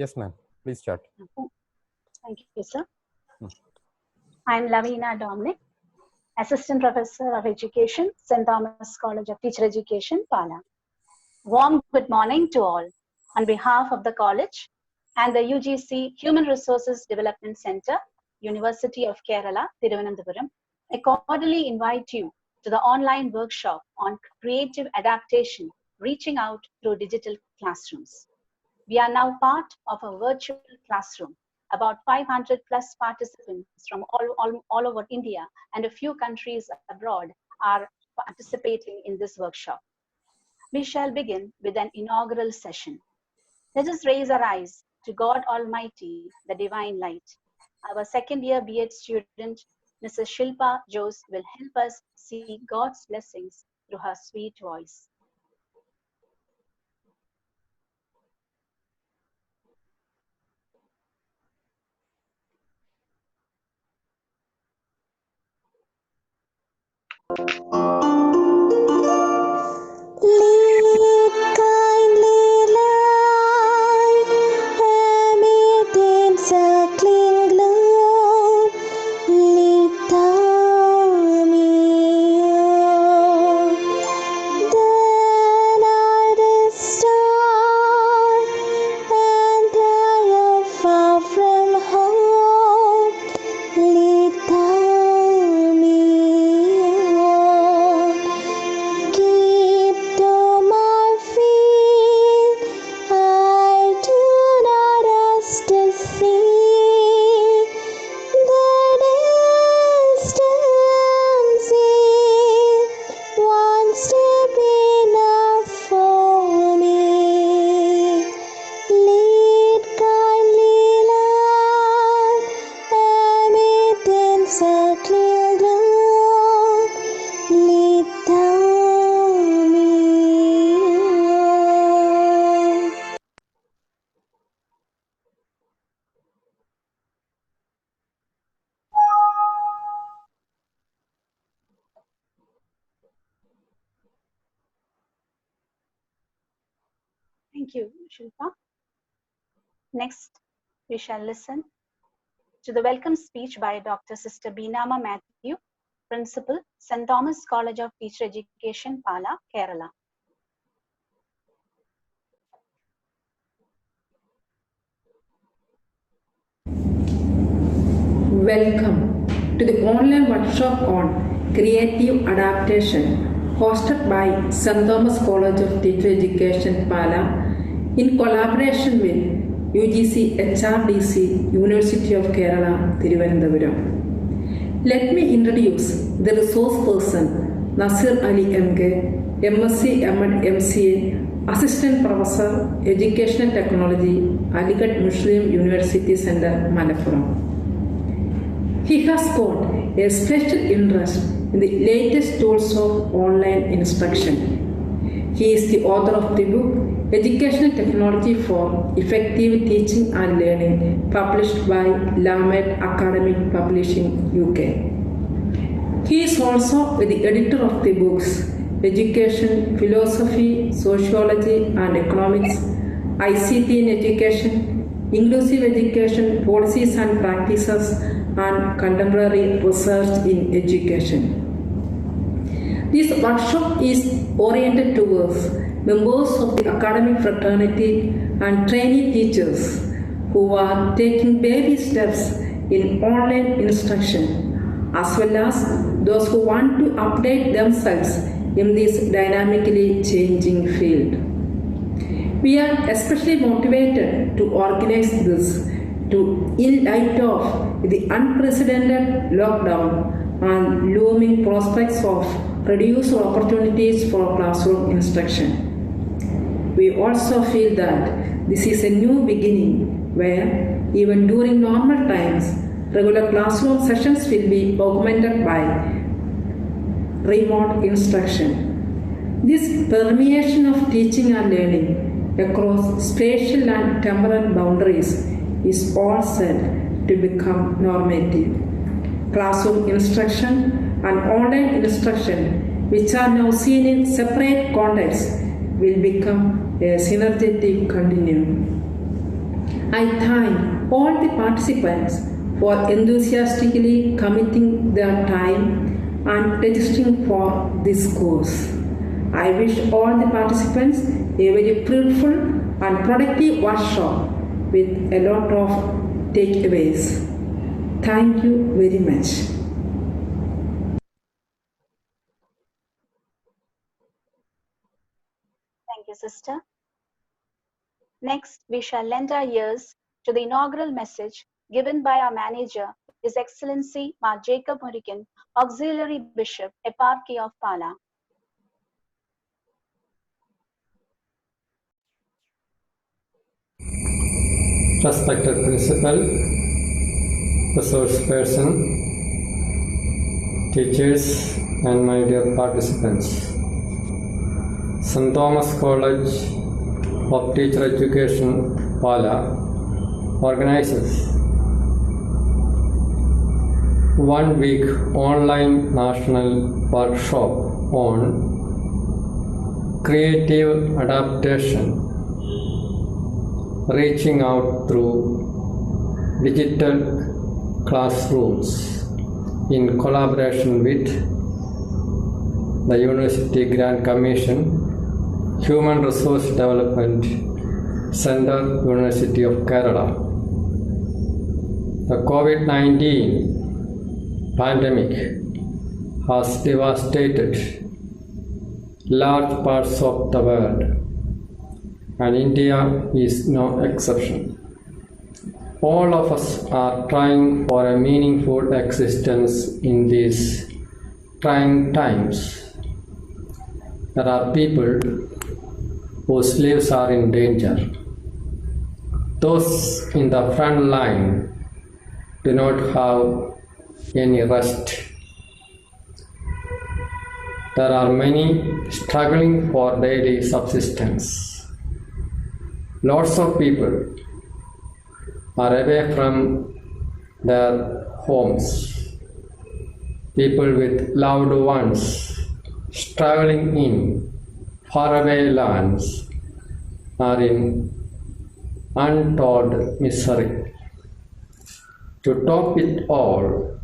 Yes, ma'am. Please start. Thank you, sir. I'm Lavina Dominic, Assistant Professor of Education, St. Thomas College of Teacher Education, Pala. Warm good morning to all. On behalf of the college and the UGC Human Resources Development Center, University of Kerala, Thiruvananthapuram, I cordially invite you to the online workshop on creative adaptation, reaching out through digital classrooms. We are now part of a virtual classroom. About 500 plus participants from all over India and a few countries abroad are participating in this workshop. We shall begin with an inaugural session. Let us raise our eyes to God Almighty, the Divine Light. Our second year B.Ed student, Mrs. Shilpa Jose, will help us see God's blessings through her sweet voice. Lead kindly light, amid encircling globe, lead thou me on. Then I restore, and I am far from home, lead thou me on. Keep to my feet, I do not ask to see the distance is one step enough for me. Lead kindly light, amid encircling globe, lead thou me on. Thank you, Shilpa. Next, we shall listen to the welcome speech by Dr. Sister Beenama Matthew, Principal, St. Thomas College of Teacher Education, Pala, Kerala. Welcome to the online workshop on creative adaptation hosted by St. Thomas College of Teacher Education, Pala, in collaboration with UGC HRDC, University of Kerala, Thiruvananthapuram. Let me introduce the resource person, Nasir Ali MK, MSc, M.Ed, MCA, Assistant Professor, Educational Technology, Aligarh Muslim University Center, Malappuram. He has got a special interest in the latest tools of online instruction. He is the author of the book Educational Technology for Effective Teaching and Learning, published by Lamed Academic Publishing, UK. He is also the editor of the books Education, Philosophy, Sociology and Economics, ICT in Education, Inclusive Education, Policies and Practices, and Contemporary Research in Education. This workshop is oriented towards members of the academic fraternity and trainee teachers who are taking baby steps in online instruction, as well as those who want to update themselves in this dynamically changing field. We are especially motivated to organize this in light of the unprecedented lockdown and looming prospects of reduced opportunities for classroom instruction. We also feel that this is a new beginning where, even during normal times, regular classroom sessions will be augmented by remote instruction. This permeation of teaching and learning across spatial and temporal boundaries is all set to become normative. Classroom instruction and online instruction, which are now seen in separate contexts, will become a synergetic continuum. I thank all the participants for enthusiastically committing their time and registering for this course. I wish all the participants a very fruitful and productive workshop with a lot of takeaways. Thank you very much. Thank you, sister. Next, we shall lend our ears to the inaugural message given by our manager, His Excellency Mar Jacob Murican, Auxiliary Bishop, Eparchy of Pala. Respected Principal, Resource Person, teachers, and my dear participants. St. Thomas College of Teacher Education, Pala, organizes 1 week online national workshop on creative adaptation, reaching out through digital classrooms in collaboration with the University Grant Commission, Human Resource Development Center, University of Kerala. The COVID-19 pandemic has devastated large parts of the world, and India is no exception. All of us are trying for a meaningful existence in these trying times. There are people whose lives are in danger. Those in the front line do not have any rest. There are many struggling for daily subsistence. Lots of people are away from their homes. People with loved ones struggling in faraway lands are in untold misery. To top it all,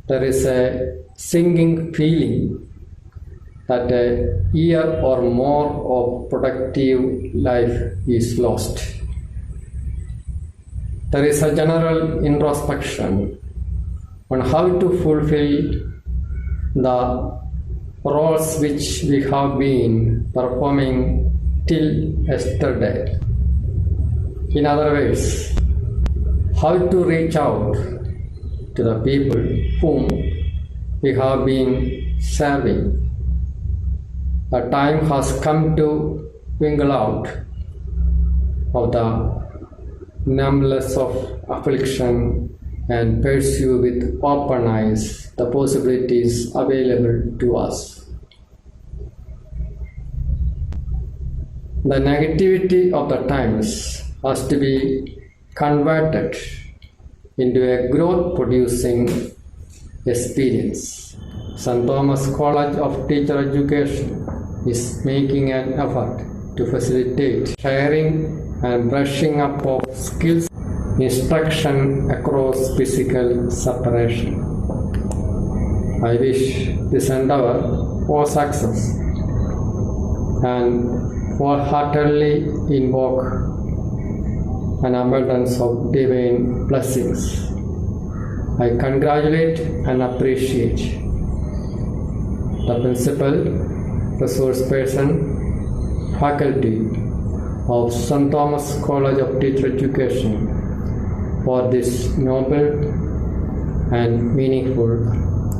there is a sinking feeling that a year or more of productive life is lost. There is a general introspection on how to fulfill the roles which we have been performing till yesterday. In other words, how to reach out to the people whom we have been serving. The time has come to wingle out of the numbness of affliction and pursue with open eyes the possibilities available to us. The negativity of the times has to be converted into a growth-producing experience. St. Thomas College of Teacher Education is making an effort to facilitate sharing and brushing up of skills instruction across physical separation. I wish this endeavor for success and wholeheartedly invoke an abundance of divine blessings. I congratulate and appreciate the principal, resource person, faculty of St. Thomas College of Teacher Education for this noble and meaningful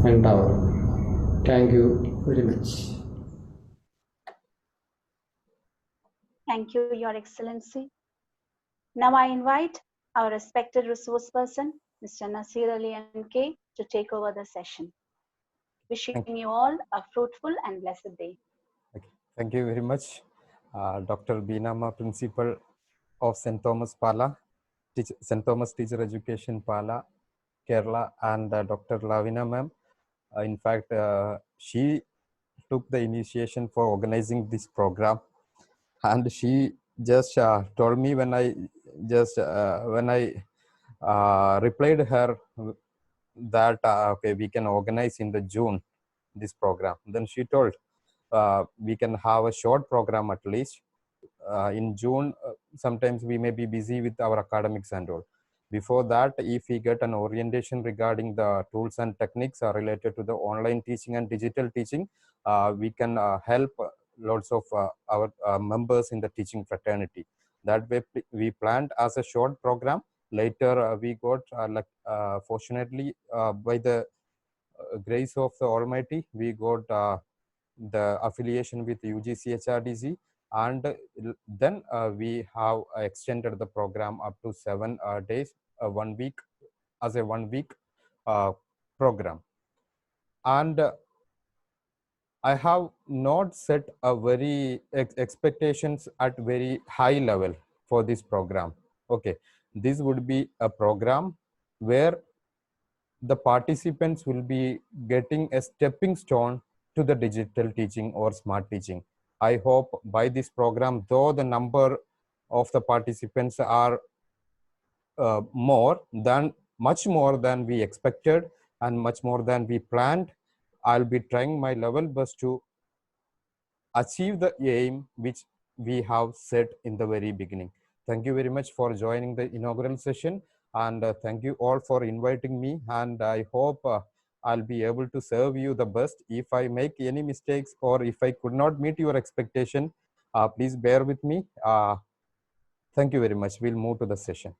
endeavor. Thank you very much. Thank you, Your Excellency. Now I invite our respected resource person, Mr. Nasir Ali NK, to take over the session. Wishing you all a fruitful and blessed day. Okay. Thank you very much, Dr. Beenamma, Principal of St. Thomas Pala, St. Thomas Teacher Education Pala, Kerala, and Dr. Lavina ma'am. In fact, she took the initiation for organizing this program, and she just told me when I replied her that okay, we can organize in the June this program. Then she told we can have a short program at least. In June, sometimes we may be busy with our academics and all. Before that, if we get an orientation regarding the tools and techniques related to the online teaching and digital teaching, we can help lots of our members in the teaching fraternity. That way, we planned as a short program. Later, we got fortunately by the grace of the Almighty, we got the affiliation with UGC HRDC, and then we have extended the program up to 7 days, 1 week, as a 1 week program. And I have not set a very expectations at very high level for this program. Okay, this would be a program where the participants will be getting a stepping stone to the digital teaching or smart teaching. I hope by this program, though the number of the participants are much more than we expected and much more than we planned, I'll be trying my level best to achieve the aim which we have set in the very beginning. Thank you very much for joining the inaugural session, and thank you all for inviting me, and I hope I'll be able to serve you the best. If I make any mistakes or if I could not meet your expectation, please bear with me. Thank you very much. We'll move to the session.